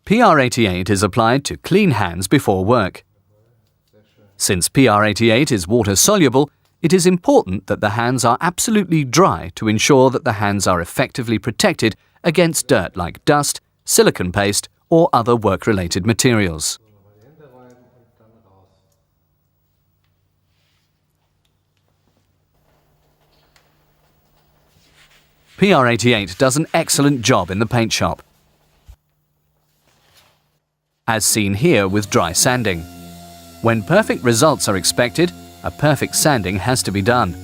PR88 is applied to clean hands before work. Since PR88 is water-soluble, it is important that the hands are absolutely dry to ensure that the hands are effectively protected against dirt like dust, silicone paste, or other work-related materials. PR88 does an excellent job in the paint shop, as seen here with dry sanding. When perfect results are expected, a perfect sanding has to be done.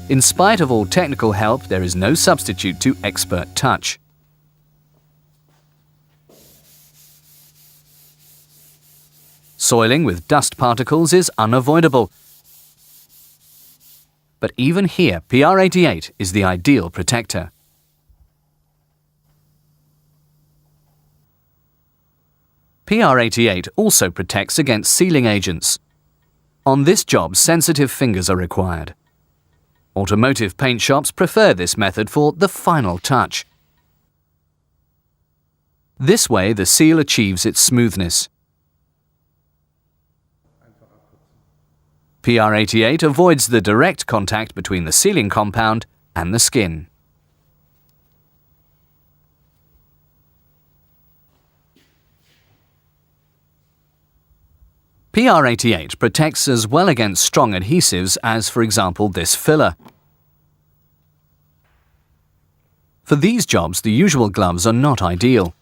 In spite of all technical help, there is no substitute to expert touch. Soiling with dust particles is unavoidable. But even here, PR88 is the ideal protector. PR88 also protects against sealing agents. On this job, sensitive fingers are required. Automotive paint shops prefer this method for the final touch. This way, the seal achieves its smoothness. PR88 avoids the direct contact between the sealing compound and the skin. PR88 protects as well against strong adhesives as, for example, this filler. For these jobs, the usual gloves are not ideal.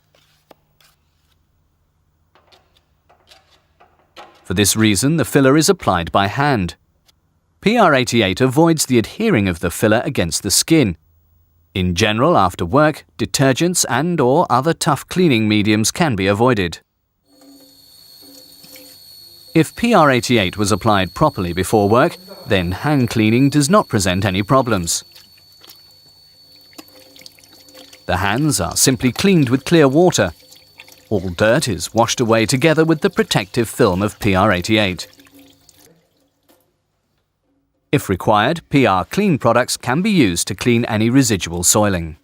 For this reason, the filler is applied by hand. PR88 avoids the adhering of the filler against the skin. In general, after work, detergents and/or other tough cleaning mediums can be avoided. If PR88 was applied properly before work, then hand cleaning does not present any problems. The hands are simply cleaned with clear water. All dirt is washed away together with the protective film of PR88. If required, PR Clean products can be used to clean any residual soiling.